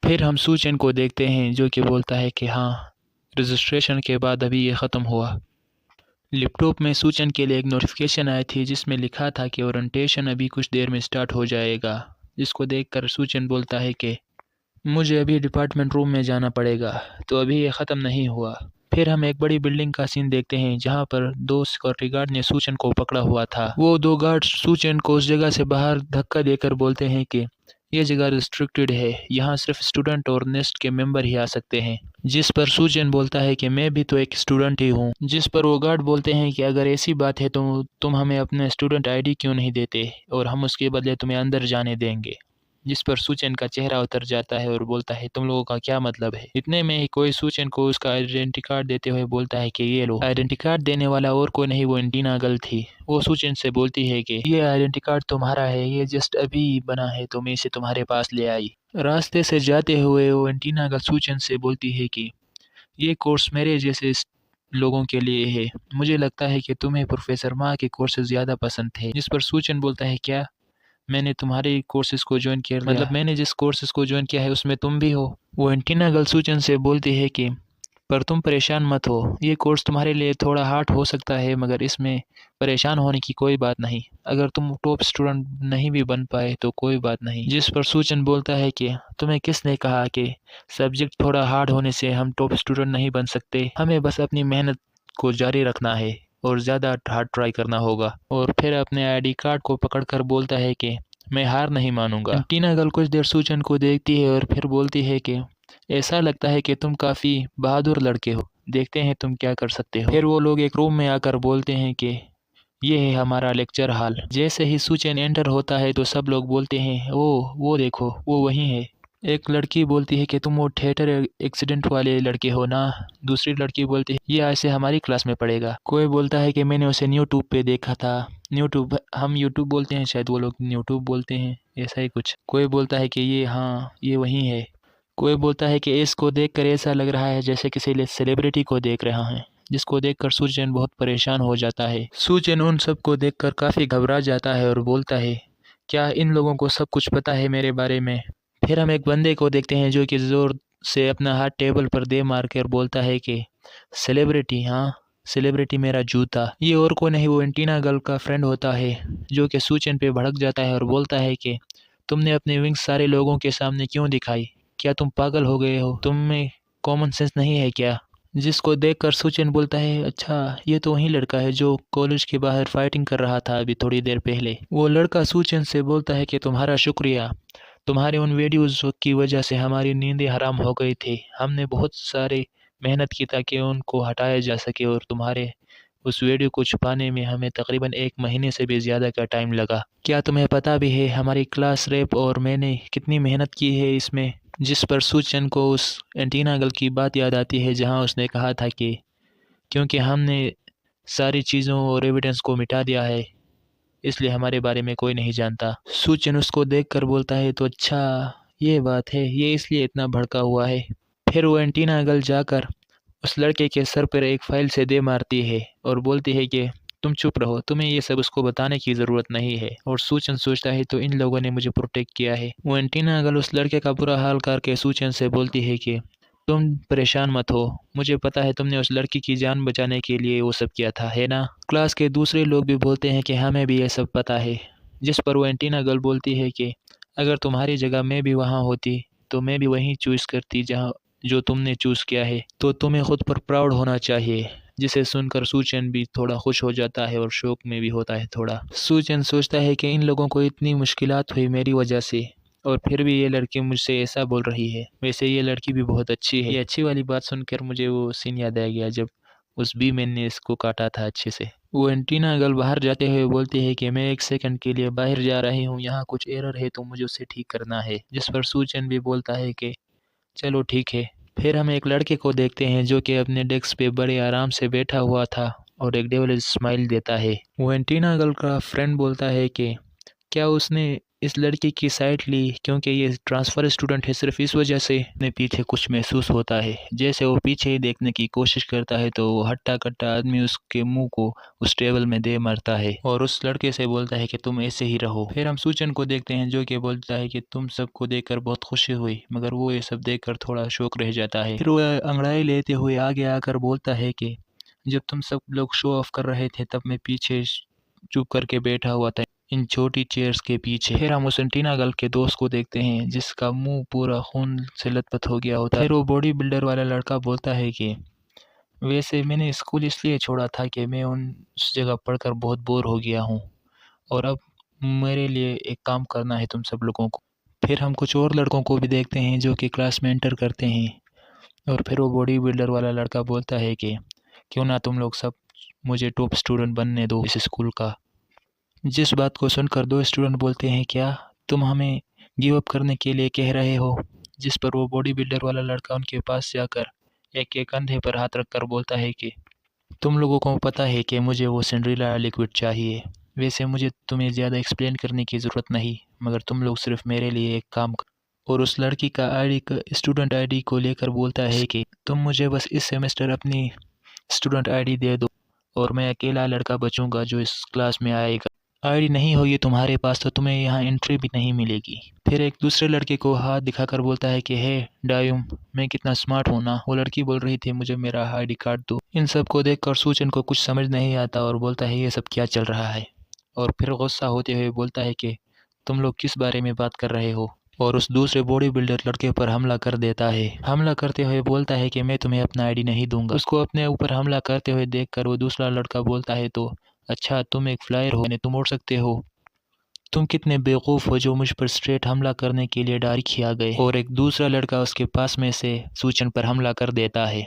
फिर हम सूचन को देखते हैं जो कि बोलता है कि हाँ, रजिस्ट्रेशन के बाद अभी ये ख़त्म हुआ। लैपटॉप में सूचन के लिए एक नोटिफिकेशन आई थी जिसमें लिखा था कि ओरिएंटेशन अभी कुछ देर में स्टार्ट हो जाएगा, जिसको देखकर सूचन बोलता है कि मुझे अभी डिपार्टमेंट रूम में जाना पड़ेगा, तो अभी ये ख़त्म नहीं हुआ। फिर हम एक बड़ी बिल्डिंग का सीन देखते हैं जहाँ पर दो सिक्योरिटी गार्ड ने सूचन को पकड़ा हुआ था। वो दो गार्ड सूचन को उस जगह से बाहर धक्का देकर बोलते हैं कि ये जगह रिस्ट्रिक्टेड है, यहाँ सिर्फ स्टूडेंट और नेस्ट के मेंबर ही आ सकते हैं। जिस पर सूचन बोलता है कि मैं भी तो एक स्टूडेंट ही हूँ। जिस पर वो गार्ड बोलते हैं कि अगर ऐसी बात है तो तुम हमें अपने स्टूडेंट आईडी क्यों नहीं देते और हम उसके बदले तुम्हें अंदर जाने देंगे। जिस पर सूचन का चेहरा उतर जाता है और बोलता है तुम लोगों का क्या मतलब है। इतने में ही कोई सूचन को उसका आइडेंटिटी कार्ड देते हुए बोलता है कि ये लो। आइडेंटिटी कार्ड देने वाला और कोई नहीं, वो एंटीना गर्ल थी। वो सूचन से बोलती है कि ये आइडेंटिटी कार्ड तुम्हारा है, ये जस्ट अभी बना है तो मैं इसे तुम्हारे पास ले आई। रास्ते से जाते हुए वो एंटीना गर्ल सूचन से बोलती है कि ये कोर्स मेरे जैसे लोगों के लिए है, मुझे लगता है कि तुम्हें प्रोफेसर माँ के कोर्सेज ज़्यादा पसंद थे। जिस पर सूचन बोलता है क्या, मैंने तुम्हारे कोर्सेज को ज्वाइन किया, मतलब मैंने जिस कोर्सेज को ज्वाइन किया है उसमें तुम भी हो। वो एंटीना गर्ल सूचन से बोलती है कि पर तुम परेशान मत हो, ये कोर्स तुम्हारे लिए थोड़ा हार्ड हो सकता है मगर इसमें परेशान होने की कोई बात नहीं। अगर तुम टॉप स्टूडेंट नहीं भी बन पाए तो कोई बात नहीं। जिस पर सूचन बोलता है कि तुम्हें किसने कहा कि सब्जेक्ट थोड़ा हार्ड होने से हम टॉप स्टूडेंट नहीं बन सकते, हमें बस अपनी मेहनत को जारी रखना है और ज़्यादा हार्ड ट्राई करना होगा। और फिर अपने आईडी कार्ड को पकड़कर बोलता है कि मैं हार नहीं मानूंगा। टीना गर्ल कुछ देर सूचन को देखती है और फिर बोलती है कि ऐसा लगता है कि तुम काफ़ी बहादुर लड़के हो, देखते हैं तुम क्या कर सकते हो। फिर वो लोग एक रूम में आकर बोलते हैं कि ये है हमारा लेक्चर हॉल। जैसे ही सूचन एंटर होता है तो सब लोग बोलते हैं ओ वो देखो वो वही है। एक लड़की बोलती है कि तुम वो थिएटर एक्सीडेंट वाले लड़के हो ना। दूसरी लड़की बोलती है ये आज से हमारी क्लास में पढ़ेगा। कोई बोलता है कि मैंने उसे यूट्यूब पे देखा था। यूट्यूब, हम यूट्यूब बोलते हैं शायद, वो लोग यूट्यूब बोलते हैं, ऐसा ही कुछ। कोई बोलता है कि ये हाँ ये वही है। कोई बोलता है कि इसको देखकर ऐसा लग रहा है जैसे किसी सेलिब्रिटी को देख रहा है। जिसको देखकर सूचन बहुत परेशान हो जाता है। सूचन उन सबको देखकर काफ़ी घबरा जाता है और बोलता है क्या इन लोगों को सब कुछ पता है मेरे बारे में। फिर हम एक बंदे को देखते हैं जो कि ज़ोर से अपना हाथ टेबल पर दे मार कर बोलता है कि सेलिब्रिटी, हाँ सेलिब्रिटी मेरा जूता। ये और कोई नहीं, वो एंटीना गर्ल का फ्रेंड होता है जो कि सूचन पे भड़क जाता है और बोलता है कि तुमने अपने विंग्स सारे लोगों के सामने क्यों दिखाई, क्या तुम पागल हो गए हो, तुम में कॉमन सेंस नहीं है क्या। जिसको देखकर सूचन बोलता है अच्छा ये तो वही लड़का है जो कॉलेज के बाहर फाइटिंग कर रहा था अभी थोड़ी देर पहले। वो लड़का सूचन से बोलता है कि तुम्हारा शुक्रिया, तुम्हारे उन वीडियोज़ की वजह से हमारी नींदें हराम हो गई थी। हमने बहुत सारे मेहनत की ताकि उनको हटाया जा सके और तुम्हारे उस वीडियो को छुपाने में हमें तकरीबन 1 महीने से भी ज़्यादा का टाइम लगा। क्या तुम्हें पता भी है हमारी क्लास रेप और मैंने कितनी मेहनत की है इसमें। जिस पर सूचन को उस एंटीना गर्ल की बात याद आती है जहां उसने कहा था कि क्योंकि हमने सारी चीज़ों और एविडेंस को मिटा दिया है इसलिए हमारे बारे में कोई नहीं जानता। सूचन उसको देखकर बोलता है तो अच्छा ये बात है, ये इसलिए इतना भड़का हुआ है। फिर वो एंटीना गर्ल जाकर उस लड़के के सर पर एक फाइल से दे मारती है और बोलती है कि तुम चुप रहो, तुम्हें ये सब उसको बताने की ज़रूरत नहीं है। और सूचन सोचता है तो इन लोगों ने मुझे प्रोटेक्ट किया है। वो एंटीना गर्ल उस लड़के का बुरा हाल करके सूचन से बोलती है कि तुम परेशान मत हो, मुझे पता है तुमने उस लड़की की जान बचाने के लिए वो सब किया था, है ना। क्लास के दूसरे लोग भी बोलते हैं कि हमें भी ये सब पता है। जिस पर वो एंटीना गर्ल बोलती है कि अगर तुम्हारी जगह मैं भी वहाँ होती तो मैं भी वहीं चूज़ करती जहाँ जो तुमने चूज़ किया है, तो तुम्हें खुद पर प्राउड होना चाहिए। जिसे सुनकर सूचन भी थोड़ा खुश हो जाता है और शौक में भी होता है थोड़ा। सूचन सोचता है कि इन लोगों को इतनी मुश्किलात हुई मेरी वजह से और फिर भी ये लड़की मुझसे ऐसा बोल रही है। वैसे ये लड़की भी बहुत अच्छी है। ये अच्छी वाली बात सुनकर मुझे वो सीन याद आ गया जब उस बी मैन ने इसको काटा था अच्छे से। वो एंटीना गर्ल बाहर जाते हुए बोलती है कि मैं 1 सेकंड के लिए बाहर जा रही हूँ, यहाँ कुछ एरर है तो मुझे उसे ठीक करना है। जिस पर सूचन भी बोलता है कि चलो ठीक है। फिर हम एक लड़के को देखते हैं जो कि अपने डेस्क पे बड़े आराम से बैठा हुआ था और एक डेविल स्माइल देता है। वो एंटीना गर्ल का फ्रेंड बोलता है कि क्या उसने इस लड़की की साइड ली क्योंकि ये ट्रांसफ़र स्टूडेंट है, सिर्फ इस वजह से ने पीछे कुछ महसूस होता है। जैसे वो पीछे देखने की कोशिश करता है तो वो हट्टा कट्टा आदमी उसके मुंह को उस टेबल में दे मारता है और उस लड़के से बोलता है कि तुम ऐसे ही रहो। फिर हम सूचन को देखते हैं जो कि बोलता है कि तुम सबको देखकर बहुत खुशी हुई, मगर वो ये सब देखकर थोड़ा शौक रह जाता है। फिर वो अंगड़ाई लेते हुए आगे आकर बोलता है कि जब तुम सब लोग शो ऑफ कर रहे थे तब मैं पीछे चुप करके बैठा हुआ था इन छोटी चेयर्स के पीछे। फिर हम उस टीना गर्ल के दोस्त को देखते हैं जिसका मुंह पूरा खून से लथपथ हो गया होता है। फिर वो बॉडी बिल्डर वाला लड़का बोलता है कि वैसे मैंने स्कूल इसलिए छोड़ा था कि मैं उस जगह पढ़कर बहुत बोर हो गया हूँ और अब मेरे लिए एक काम करना है तुम सब लोगों को। फिर हम कुछ और लड़कों को भी देखते हैं जो कि क्लास में एंटर करते हैं और फिर वो बॉडी बिल्डर वाला लड़का बोलता है कि क्यों ना तुम लोग सब मुझे टॉप स्टूडेंट बनने दो इस स्कूल का। जिस बात को सुनकर दो स्टूडेंट बोलते हैं क्या तुम हमें गिव अप करने के लिए कह रहे हो। जिस पर वो बॉडी बिल्डर वाला लड़का उनके पास जाकर एक एक कंधे पर हाथ रखकर बोलता है कि तुम लोगों को पता है कि मुझे वो सिंड्रेला लिक्विड चाहिए। वैसे मुझे तुम्हें ज़्यादा एक्सप्लेन करने की ज़रूरत नहीं, मगर तुम लोग सिर्फ मेरे लिए एक काम और उस लड़की का स्टूडेंट आईडी को लेकर बोलता है कि तुम मुझे बस इस सेमेस्टर अपनी स्टूडेंट आईडी दे दो और मैं अकेला लड़का बचूंगा जो इस क्लास में आएगा। आईडी नहीं होगी तुम्हारे पास तो तुम्हें यहाँ एंट्री भी नहीं मिलेगी। फिर एक दूसरे लड़के को हाथ दिखाकर बोलता है कि हे डायूम, मैं कितना स्मार्ट हूँ ना। वो लड़की बोल रही थी मुझे मेरा आईडी कार्ड दो। इन सब को देखकर सूचन को कुछ समझ नहीं आता और बोलता है ये सब क्या चल रहा है, और फिर गुस्सा होते हुए बोलता है कि तुम लोग किस बारे में बात कर रहे हो, और उस दूसरे बॉडी बिल्डर लड़के पर हमला कर देता है। हमला करते हुए बोलता है कि मैं तुम्हें अपना आईडी नहीं दूंगा। उसको अपने ऊपर हमला करते हुए देखकर वो दूसरा लड़का बोलता है तो अच्छा तुम एक फ्लायर हो, तुम उड़ सकते हो। तुम कितने बेवकूफ़ हो जो मुझ पर स्ट्रेट हमला करने के लिए डायरेक्ट ही आ गए। और एक दूसरा लड़का उसके पास में से सूचन पर हमला कर देता है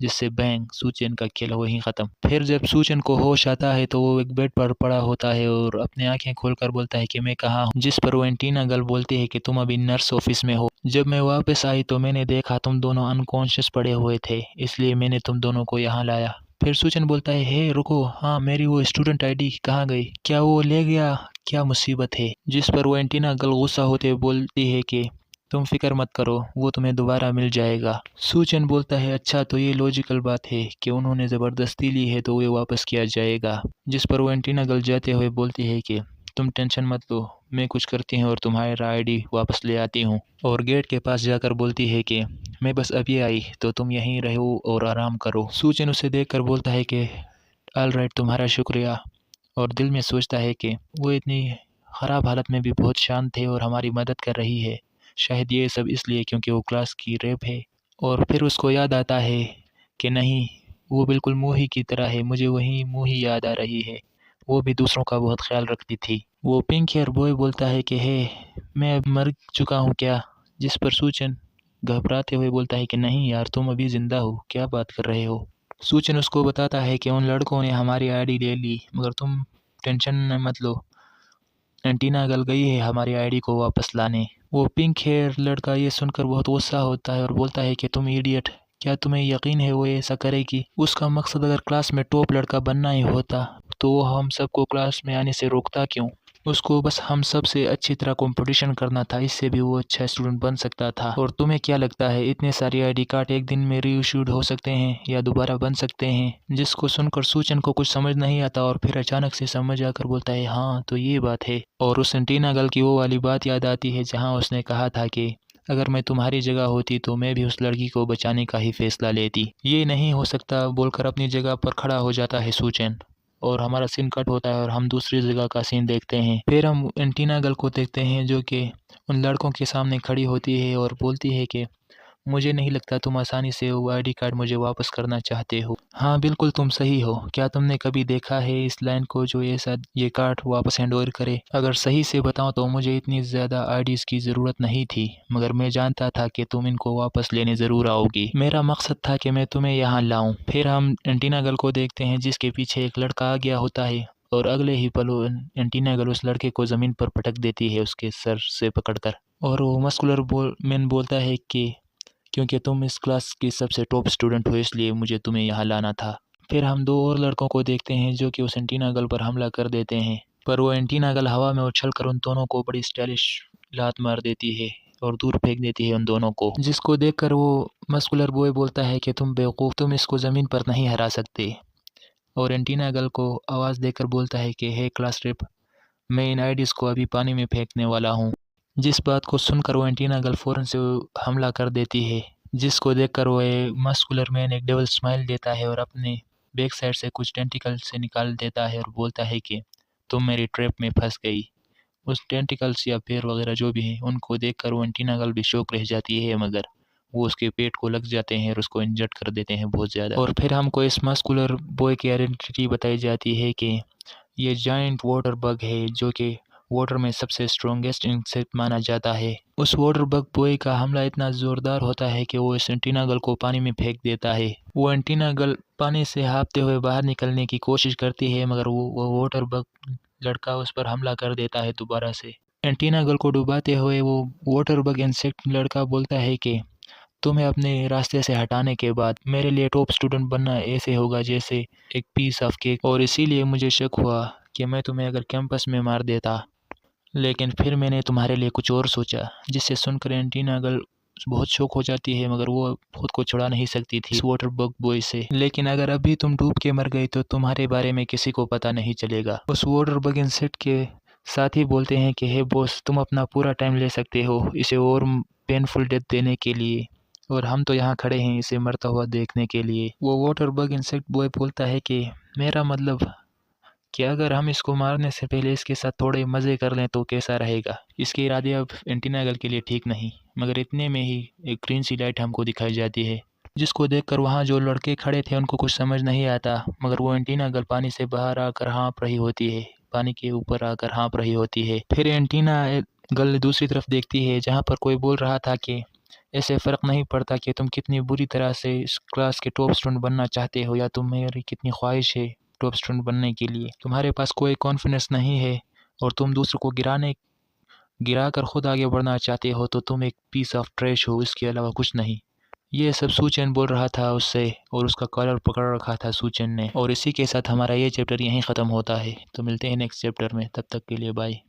जिससे बैंग सूचन का खेल वहीं ख़त्म। फिर जब सूचन को होश आता है तो वो एक बेड पर पड़ा होता है और अपनी आंखें खोलकर बोलता है कि मैं कहाँ हूँ। जिस पर वो एंटीना गर्ल बोलती है कि तुम अभी नर्स ऑफिस में हो। जब मैं वापस आई तो मैंने देखा तुम दोनों अनकॉन्शियस पड़े हुए थे, इसलिए मैंने तुम दोनों को यहाँ लाया। फिर सूचन बोलता है हे रुको, हाँ मेरी वो स्टूडेंट आईडी कहाँ गई, क्या वो ले गया, क्या मुसीबत है। जिस पर वो एंटीना गर्ल गुस्सा होते हुए बोलती है कि तुम फिक्र मत करो, वो तुम्हें दोबारा मिल जाएगा। सूचन बोलता है अच्छा तो ये लॉजिकल बात है कि उन्होंने ज़बरदस्ती ली है तो ये वापस किया जाएगा। जिस पर वो एंटीना गर्ल जाते हुए बोलती है कि तुम टेंशन मत लो, मैं कुछ करती हूँ और तुम्हारा आईडी वापस ले आती हूँ। और गेट के पास जाकर बोलती है कि मैं बस अभी आई तो तुम यहीं रहो और आराम करो। सूचन उसे देखकर बोलता है कि ऑल राइट, तुम्हारा शुक्रिया, और दिल में सोचता है कि वो इतनी ख़राब हालत में भी बहुत शांत है और हमारी मदद कर रही है। शायद ये सब इसलिए क्योंकि वो क्लास की रेप है। और फिर उसको याद आता है कि नहीं, वो बिल्कुल मूही की तरह है, मुझे वही मूही याद आ रही है, वो भी दूसरों का बहुत ख्याल रखती थी। वो पिंक हेयर बॉय बोलता है कि हे मैं अब मर चुका हूँ क्या। जिस पर सूचन घबराते हुए बोलता है कि नहीं यार, तुम अभी ज़िंदा हो, क्या बात कर रहे हो। सूचन उसको बताता है कि उन लड़कों ने हमारी आईडी ले ली, मगर तुम टेंशन मत लो, एंटीना गर्ल गई है हमारी आईडी को वापस लाने। वो पिंक हेयर लड़का ये सुनकर बहुत गुस्सा होता है और बोलता है कि तुम इडियट, क्या तुम्हें यकीन है वो ऐसा करेगी। उसका मकसद अगर क्लास में टॉप लड़का बनना ही होता तो वो हम सबको क्लास में आने से रोकता क्यों। उसको बस हम सब से अच्छी तरह कंपटीशन करना था, इससे भी वो अच्छा स्टूडेंट बन सकता था। और तुम्हें क्या लगता है इतने सारे आईडी कार्ड एक दिन में रीइश्यूड हो सकते हैं या दोबारा बन सकते हैं। जिसको सुनकर सूचन को कुछ समझ नहीं आता और फिर अचानक से समझ आकर बोलता है हाँ तो ये बात है। और उस एंटीना गर्ल की वो वाली बात याद आती है जहाँ उसने कहा था कि अगर मैं तुम्हारी जगह होती तो मैं भी उस लड़की को बचाने का ही फैसला लेती। ये नहीं हो सकता बोलकर अपनी जगह पर खड़ा हो जाता है सूचन, और हमारा सीन कट होता है और हम दूसरी जगह का सीन देखते हैं। फिर हम एंटीना गर्ल को देखते हैं जो कि उन लड़कों के सामने खड़ी होती है और बोलती है कि मुझे नहीं लगता तुम आसानी से वो आईडी कार्ड मुझे वापस करना चाहते हो। हाँ बिल्कुल तुम सही हो, क्या तुमने कभी देखा है इस लाइन को जो ऐसा ये कार्ड वापस हैंड ओवर करे। अगर सही से बताऊं तो मुझे इतनी ज़्यादा आईडीज़ की ज़रूरत नहीं थी, मगर मैं जानता था कि तुम इनको वापस लेने ज़रूर आओगी। मेरा मकसद था कि मैं तुम्हें यहाँ लाऊं। फिर हम एंटीना गर्ल को देखते हैं जिसके पीछे एक लड़का आ गया होता है और अगले ही पल एंटीना गर्ल उस लड़के को ज़मीन पर पटक देती है उसके सर से पकड़कर। और वो मस्कुलर मैन बोलता है कि क्योंकि तुम इस क्लास की सबसे टॉप स्टूडेंट हो इसलिए मुझे तुम्हें यहाँ लाना था। फिर हम दो और लड़कों को देखते हैं जो कि उस एंटीना गर्ल पर हमला कर देते हैं पर वो एंटीना गल हवा में उछल कर उन दोनों को बड़ी स्टाइलिश लात मार देती है और दूर फेंक देती है उन दोनों को, जिसको देखकर वो मस्कुलर बॉय बोलता है कि तुम बेवकूफ़, तुम इसको ज़मीन पर नहीं हरा सकते। और एंटीना गर्ल को आवाज़ देकर बोलता है कि हे क्लास रिप, मैं इन आइडियज़ को अभी पानी में फेंकने वाला हूँ। जिस बात को सुनकर वो एंटीना गर्ल फ़ौरन से हमला कर देती है, जिसको देखकर वो मस्कुलर मैन एक डेविल स्माइल देता है और अपने बैक साइड से कुछ टेंटिकल से निकाल देता है और बोलता है कि तुम मेरी ट्रैप में फंस गई। उस टेंटिकल्स या पैर वगैरह जो भी हैं उनको देखकर वो एंटीना गर्ल भी शॉक रह जाती है, मगर वो उसके पेट को लग जाते हैं और उसको इंजर्ड कर देते हैं बहुत ज़्यादा। और फिर हमको इस मस्कुलर बॉय की आइडेंटिटी बताई जाती है कि ये जायंट वाटर बग है जो कि वाटर में सबसे स्ट्रॉन्गेस्ट इंसेक्ट माना जाता है। उस वाटर बग बॉय का हमला इतना ज़ोरदार होता है कि वो इस एंटीना गर्ल को पानी में फेंक देता है। वो एंटीना गर्ल पानी से हाँफते हुए बाहर निकलने की कोशिश करती है, मगर वो वाटर बग लड़का उस पर हमला कर देता है दोबारा से। एंटीना गर्ल को डुबाते हुए वो वाटर बग इंसेक्ट लड़का बोलता है कि तुम्हें अपने रास्ते से हटाने के बाद मेरे लिए टॉप स्टूडेंट बनना ऐसे होगा जैसे एक पीस ऑफ केक, और इसीलिए मुझे शक हुआ कि मैं तुम्हें अगर कैंपस में मार देता, लेकिन फिर मैंने तुम्हारे लिए कुछ और सोचा। जिससे सुनकर एंटीना गर्ल बहुत शौक हो जाती है, मगर वो खुद को छुड़ा नहीं सकती थी इस वाटर बग बॉय से। लेकिन अगर अभी तुम डूब के मर गई तो तुम्हारे बारे में किसी को पता नहीं चलेगा। उस वाटर बग इंसेक्ट के साथ ही बोलते हैं कि हे बॉस, तुम अपना पूरा टाइम ले सकते हो इसे और पेनफुल डेथ देने के लिए, और हम तो यहाँ खड़े हैं इसे मरता हुआ देखने के लिए। वो वाटर बग इंसेक्ट बॉय बोलता है कि मेरा मतलब कि अगर हम इसको मारने से पहले इसके साथ थोड़े मज़े कर लें तो कैसा रहेगा। इसके इरादे अब एंटीना गर्ल के लिए ठीक नहीं, मगर इतने में ही एक ग्रीन सी लाइट हमको दिखाई जाती है, जिसको देखकर वहाँ जो लड़के खड़े थे उनको कुछ समझ नहीं आता, मगर वो एंटीना गर्ल पानी से बाहर आकर हाँफ रही होती है, पानी के ऊपर आकर हाँफ रही होती है। फिर एंटीना गर्ल दूसरी तरफ देखती है जहाँ पर कोई बोल रहा था कि ऐसे फ़र्क नहीं पड़ता कि तुम कितनी बुरी तरह से इस क्लास के टॉप स्टूडेंट बनना चाहते हो या तुम्हारी कितनी ख्वाहिश है टॉप स्टूडेंट बनने के लिए, तुम्हारे पास कोई कॉन्फिडेंस नहीं है और तुम दूसरों को गिरा कर खुद आगे बढ़ना चाहते हो तो तुम एक पीस ऑफ ट्रैश हो, इसके अलावा कुछ नहीं। ये सब सूचन बोल रहा था उससे और उसका कॉलर पकड़ रखा था सूचन ने। और इसी के साथ हमारा ये चैप्टर यहीं ख़त्म होता है। तो मिलते हैं नेक्स्ट चैप्टर में, तब तक के लिए बाय।